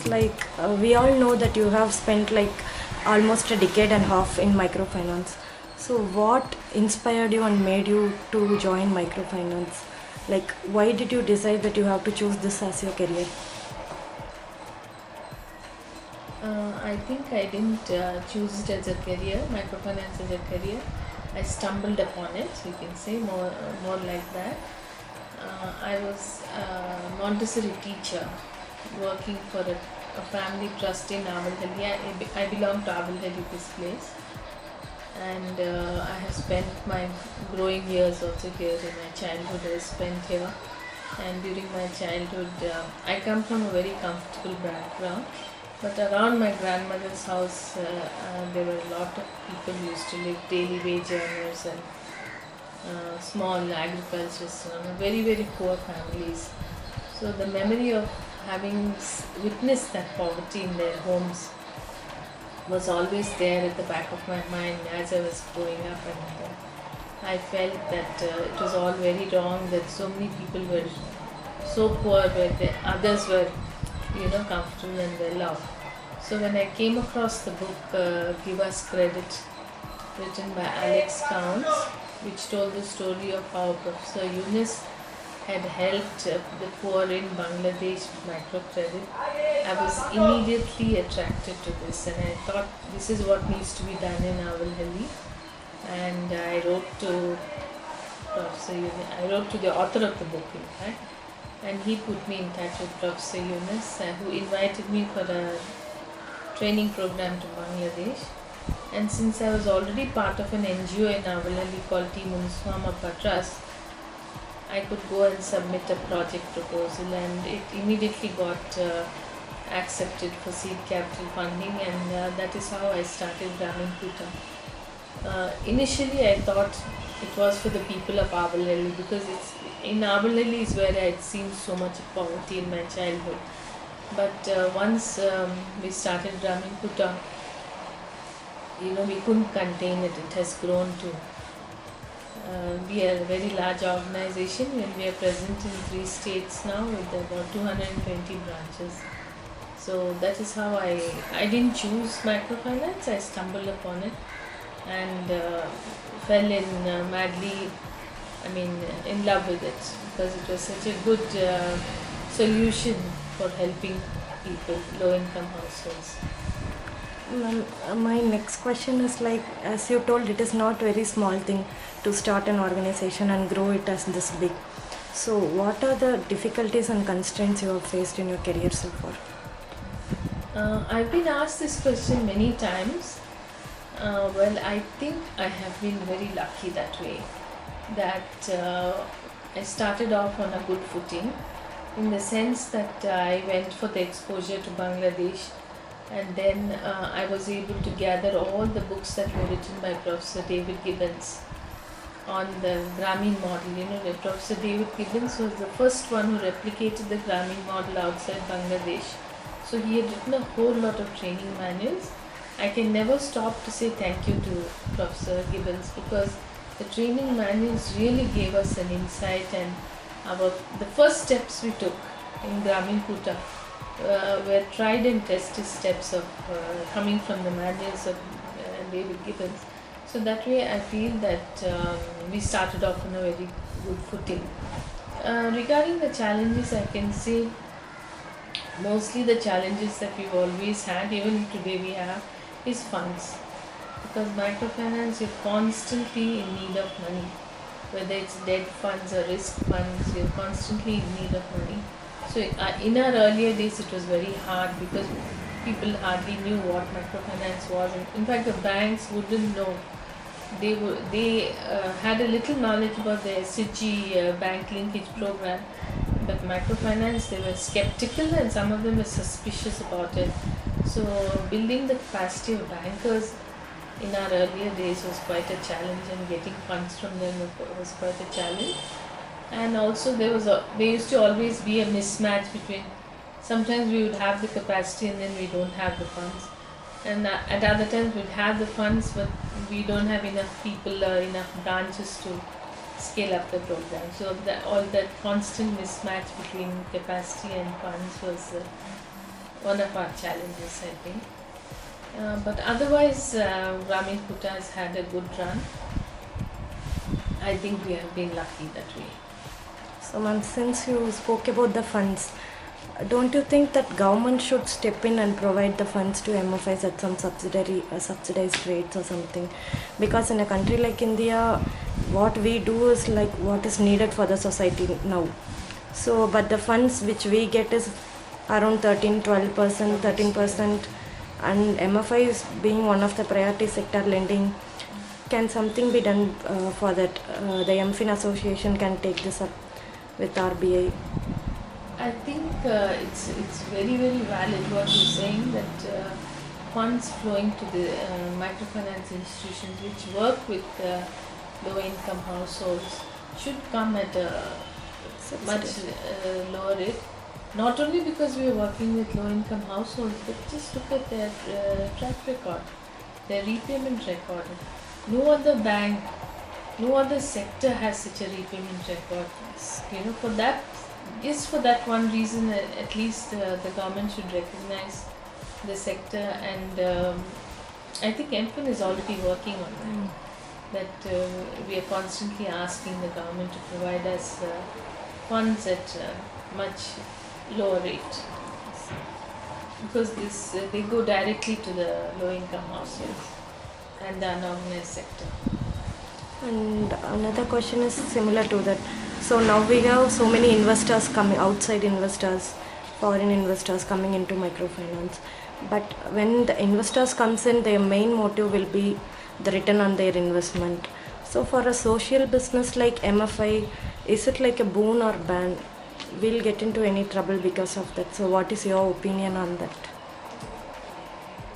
like we all know that you have spent like almost a decade and a half in microfinance. So what inspired you and made you to join microfinance? Like why did you decide that you have to choose this as your career? I think I didn't choose it as a career, microfinance as a career. I stumbled upon it, you can say, more like that. I was a Montessori teacher working for a family trust in Avalhelli. I belong to Avalhelli, this place. And I have spent my growing years also here. In my childhood I spent here, and during my childhood I come from a very comfortable background, but around my grandmother's house there were a lot of people who used to live daily wage earners and small agriculturists, very very poor families. So the memory of having witnessed that poverty in their homes was always there at the back of my mind as I was growing up, and I felt that it was all very wrong that so many people were so poor where the others were, comfortable and well off. So when I came across the book Give Us Credit, written by Alex Counts, which told the story of how Professor Yunus had helped the poor in Bangladesh with microcredit, I was immediately attracted to this, and I thought this is what needs to be done in Avalhelli. And I wrote to the author of the book, in fact, and he put me in touch with Professor Yunus, who invited me for a training program to Bangladesh. And since I was already part of an NGO in Avalhelli called Team Unswamappa Trust, I could go and submit a project proposal, and it immediately got accepted for seed capital funding, and that is how I started Brahmin Kuta. Initially I thought it was for the people of Avalhelli, because it's in Avalhelli is where I had seen so much poverty in my childhood. But once we started Brahmin Kuta, we couldn't contain it. It has grown to we are a very large organization, and we are present in 3 states now with about 220 branches. So that is how I didn't choose microfinance. I stumbled upon it and fell in madly, in love with it, because it was such a good solution for helping people, low income households. My next question is like, as you told, it is not very small thing to start an organization and grow it as this big. So what are the difficulties and constraints you have faced in your career so far? I've been asked this question many times. Well, I think I have been very lucky that way, that I started off on a good footing, in the sense that I went for the exposure to Bangladesh, and then I was able to gather all the books that were written by Professor David Gibbons on the Grameen model. Professor David Gibbons was the first one who replicated the Grameen model outside Bangladesh. So he had written a whole lot of training manuals. I can never stop to say thank you to Professor Gibbons, because the training manuals really gave us an insight, and the first steps we took in Brahmin Kuta were tried and tested steps of coming from the manuals of David Gibbons. So that way I feel that we started off on a very good footing. Regarding the challenges, I can say mostly the challenges that we've always had, even today we have, is funds. Because microfinance, you're constantly in need of money. Whether it's debt funds or risk funds, you're constantly in need of money. So in our earlier days, it was very hard, because people hardly knew what microfinance was. And in fact, the banks wouldn't know. They had a little knowledge about the SHG bank linkage program, but microfinance, they were skeptical, and some of them were suspicious about it. So building the capacity of bankers in our earlier days was quite a challenge, and getting funds from them was quite a challenge. And also there used to always be a mismatch between, sometimes we would have the capacity and then we don't have the funds, and at other times we'd have the funds but we don't have enough people or enough branches to scale up the program. So all that constant mismatch between capacity and funds was one of our challenges, I think. But otherwise, Ramin Kutta has had a good run. I think we have been lucky that way. So, ma'am, since you spoke about the funds, don't you think that government should step in and provide the funds to MFIs at some subsidized rates or something? Because in a country like India, what we do is like what is needed for the society now. So, but the funds which we get is around 13, 12%, 13%, and MFI is being one of the priority sector lending. Can something be done for that? The MFIN Association can take this up with RBI. I think it's very valid what you're saying, that funds flowing to the microfinance institutions which work with low income households should come at a much lower rate. Not only because we are working with low income households, but just look at their track record, their repayment record. No other bank, no other sector has such a repayment record. For that, just for that one reason, at least the government should recognize the sector, and I think MFIN is already working on that. That we are constantly asking the government to provide us funds at much lower rate, because they go directly to the low income households and the unorganized sector. And another question is similar to that. So now we have so many investors coming, outside investors, foreign investors coming into microfinance. But when the investors comes in, their main motive will be the return on their investment. So for a social business like MFI, is it like a boon or ban? We'll get into any trouble because of that. So what is your opinion on that?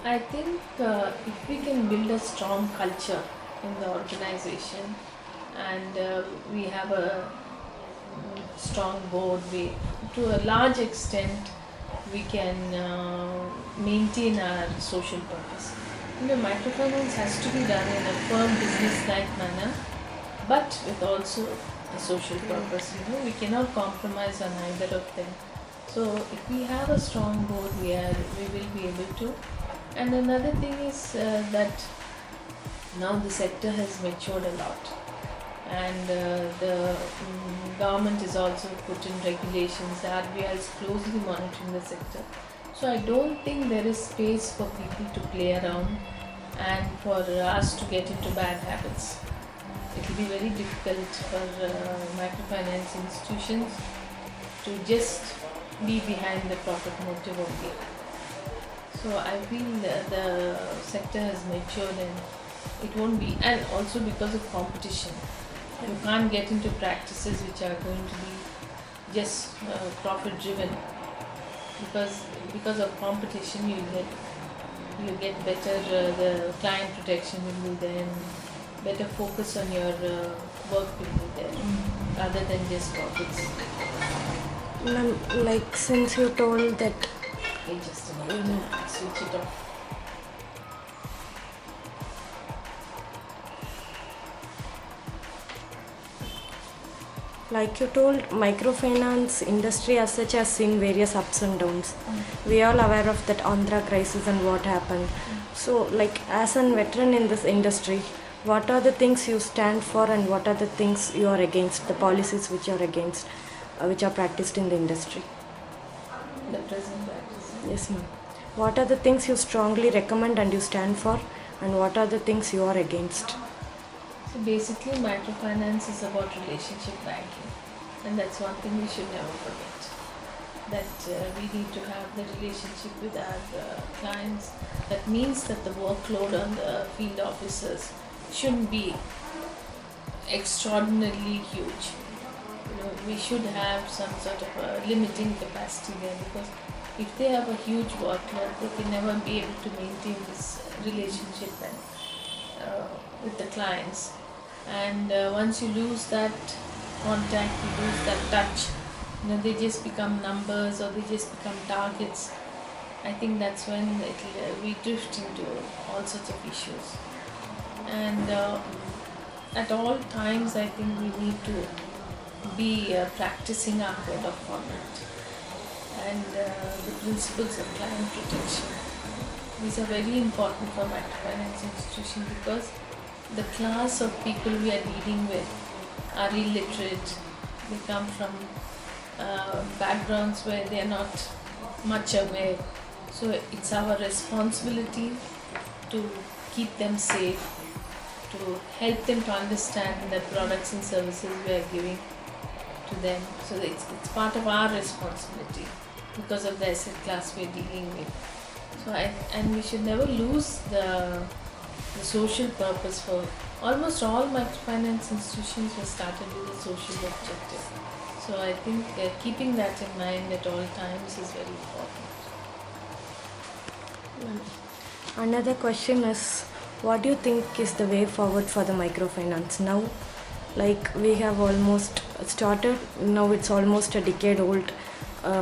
I think if we can build a strong culture in the organization, and we have a strong board, to a large extent we can maintain our social purpose. Microfinance has to be done in a firm business-like manner, but with also a social purpose. We cannot compromise on either of them. So if we have a strong board, we will be able to. And another thing is that now the sector has matured a lot, and the government is also put in regulations. The RBI is closely monitoring the sector. So I don't think there is space for people to play around and for us to get into bad habits. It will be very difficult for microfinance institutions to just be behind the profit motive only. So I feel the sector has matured, and it won't be, and also because of competition. You can't get into practices which are going to be just profit driven, because of competition you get better, the client protection will be there, and better focus on your work will be there, rather than just profits. Ma'am, like since you told that Okay, just a minute, I'll switch it off. Like you told, microfinance industry as such has seen various ups and downs. We are all aware of that Andhra crisis and what happened. So, like as a veteran in this industry, what are the things you stand for and what are the things you are against, the policies which are against, which are practiced in the industry? The present practice. Yes, ma'am. What are the things you strongly recommend and you stand for, and what are the things you are against? So basically, microfinance is about relationship banking, and that's one thing we should never forget. That we need to have the relationship with our clients. That means that the workload on the field officers shouldn't be extraordinarily huge. We should have some sort of a limiting capacity there, because if they have a huge workload, they can never be able to maintain this relationship with the clients. And once you lose that contact, you lose that touch, they just become numbers or they just become targets. I think that's when we drift into all sorts of issues. And at all times, I think we need to be practicing our code of conduct. and the principles of client protection. These are very important for microfinance institution because the class of people we are dealing with are illiterate. They come from backgrounds where they are not much aware. So it's our responsibility to keep them safe, to help them to understand the products and services we are giving to them. So it's part of our responsibility because of the asset class we are dealing with. So and we should never lose the social purpose for almost all microfinance institutions were started with a social objective. So I think keeping that in mind at all times is very important. Another question is, what do you think is the way forward for the microfinance now? Like we have almost started, now it's almost a decade old.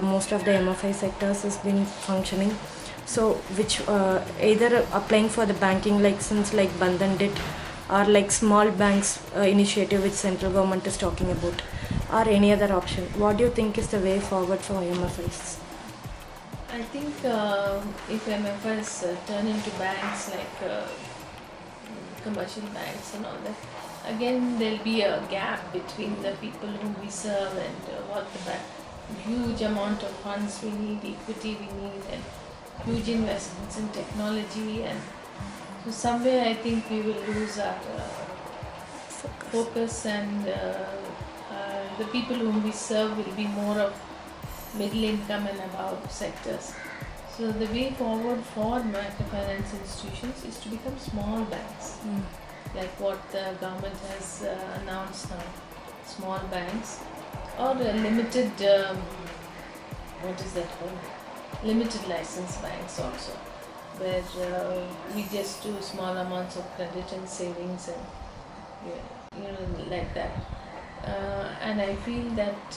Most of the MFI sectors has been functioning. So which either applying for the banking license like Bandhan did, or like small banks initiative which central government is talking about, or any other option. What do you think is the way forward for MFIs? I think if MFIs turn into banks like commercial banks and all that, again there'll be a gap between the people whom we serve and what the bank. Huge amount of funds we need, equity we need, and huge investments in technology, and so somewhere I think we will lose our focus, and the people whom we serve will be more of middle income and above sectors. So the way forward for microfinance institutions is to become small banks, like what the government has announced now, small banks or limited, what is that called? Limited license banks also, where we just do small amounts of credit and savings and like that. And I feel that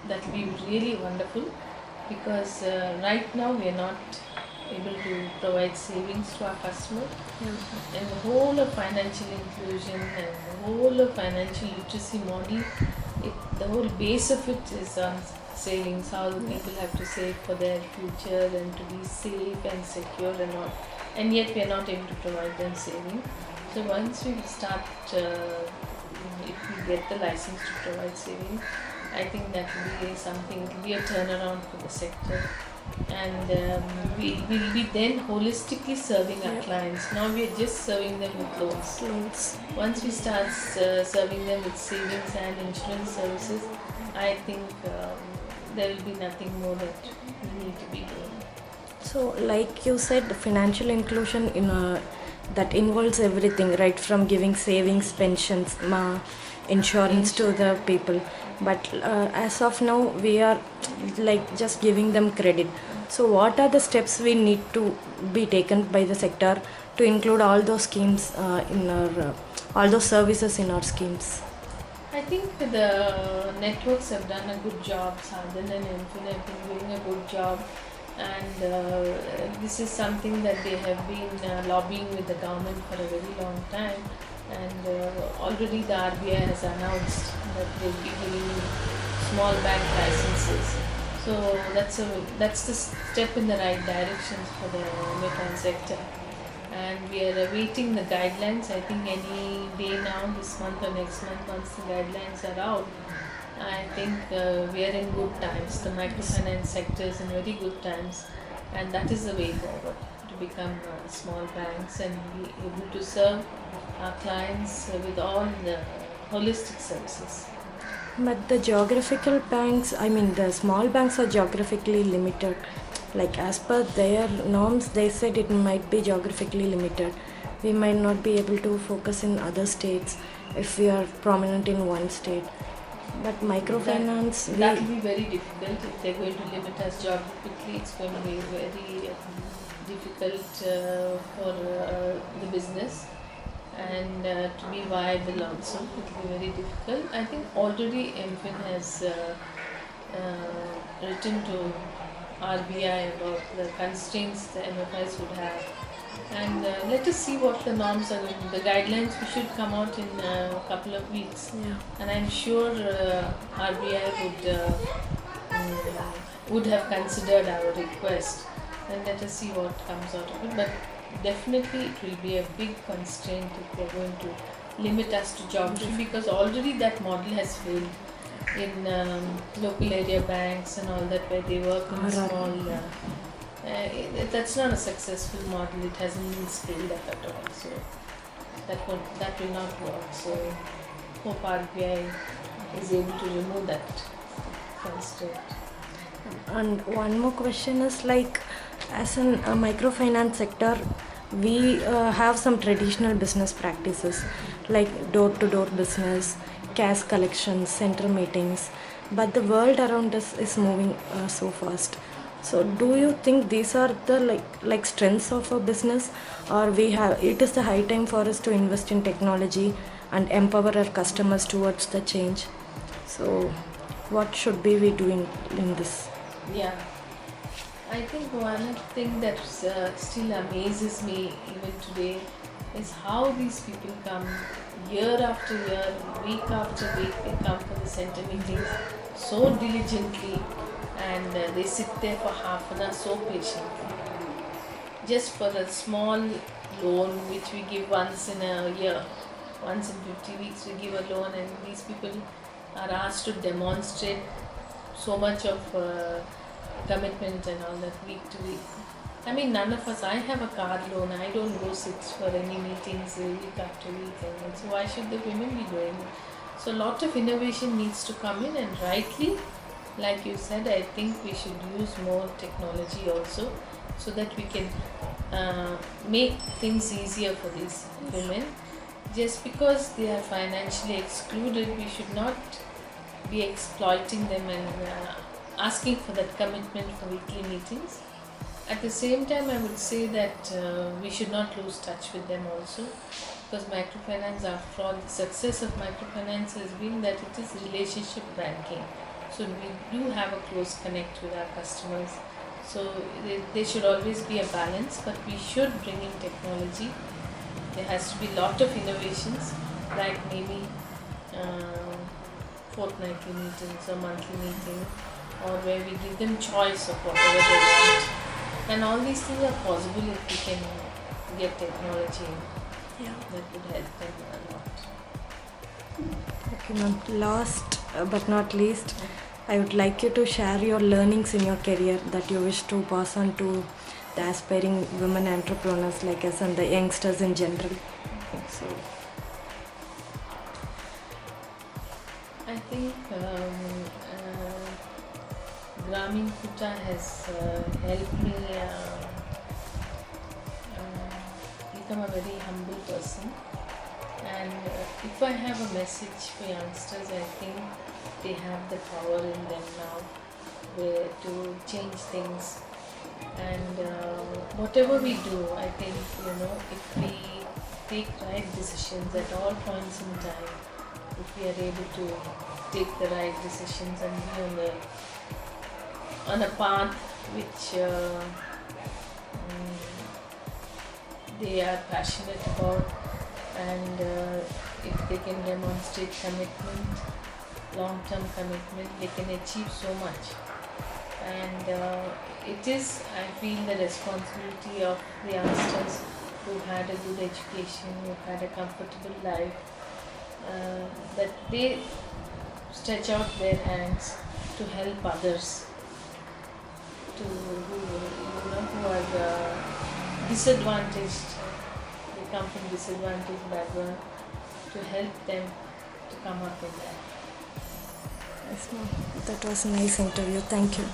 that will be really wonderful because right now we are not able to provide savings to our customer. And the whole of financial inclusion and the whole of financial literacy model, the whole base of it is on savings, how the people have to save for their future and to be safe and secure and all. And yet we are not able to provide them saving. So once we start, if we get the license to provide saving, I think that will be something, it will be a turnaround for the sector. And we will be then holistically serving our clients. Now we are just serving them with loans. Once we start serving them with savings and insurance services, I think there will be nothing more that we need to be doing. So, like you said, financial inclusion that involves everything, right from giving savings, pensions, insurance to the people. But as of now, we are like just giving them credit. So, what are the steps we need to be taken by the sector to include all those schemes in our all those services in our schemes? I think the networks have done a good job. Sadhan and MFin have been doing a good job, and this is something that they have been lobbying with the government for a very long time. And already the RBI has announced that they will be giving small bank licenses. So that's the step in the right direction for the MFI sector. And we are awaiting the guidelines. I think any day now, this month or next month, once the guidelines are out, I think we are in good times. The microfinance sector is in very good times, and that is the way forward, to become small banks and be able to serve our clients with all the holistic services. But the geographical banks, I mean, the small banks are geographically limited. Like as per their norms, they said it might be geographically limited. We might not be able to focus in other states if we are prominent in one state. But microfinance, that will be very difficult if they're going to limit us geographically. It's going to be very difficult for the business, and to be viable also. It will be very difficult. I think already MFin has written to RBI about the constraints the MFIs would have, and let us see what the norms are. The guidelines should come out in a couple of weeks, and I'm sure RBI would would have considered our request. And let us see what comes out of it. But definitely it will be a big constraint if they're going to limit us to geography, because already that model has failed in local area banks and all that, where they work in Right. small. That's not a successful model. It hasn't been scaled up at all. So that will not work. So hope RBI is able to remove that constraint. And one more question is like, as in a microfinance sector, we have some traditional business practices like door-to-door business, cash collections, center meetings, but the world around us is moving so fast. So, do you think these are the like strengths of a business, or we have it is the high time for us to invest in technology and empower our customers towards the change? So, what should we be doing in this? Yeah, I think one thing that still amazes me even today is how these people come year after year, week after week. They come for the center meetings so diligently, and they sit there for half an hour so patiently, just for a small loan which we give once in a year. Once in 50 weeks, we give a loan, and these people are asked to demonstrate so much of commitment and all that week to week. I mean, none of us, I have a car loan, I don't go sit for any meetings week after week, and so why should the women be doing it? So, a lot of innovation needs to come in, and rightly, like you said, I think we should use more technology also, so that we can make things easier for these women. Just because they are financially excluded, we should not be exploiting them and asking for that commitment for weekly meetings. At the same time, I would say that we should not lose touch with them also, because microfinance, after all, the success of microfinance has been that it is relationship banking. So we do have a close connect with our customers. So there should always be a balance, but we should bring in technology. There has to be a lot of innovations, like maybe fortnightly meetings or monthly meeting, or where we give them choice of whatever they want. And all these things are possible if we can get technology in. Yeah. That would help them a lot. Okay, ma'am. Last but not least, I would like you to share your learnings in your career that you wish to pass on to the aspiring women entrepreneurs like us and the youngsters in general. So, I think Grameen Kuta has helped me become a very humble person. And if I have a message for youngsters, I think they have the power in them now to change things. And whatever we do, I think, if we take right decisions at all points in time, if we are able to take the right decisions and be on a path which they are passionate about, and if they can demonstrate commitment, long-term commitment, they can achieve so much. And it is, I feel, the responsibility of the youngsters who had a good education, who had a comfortable life, that they stretch out their hands to help others, who are disadvantaged. They come from disadvantaged background, to help them to come up with that. yes, ma'am. That was a nice interview. Thank you.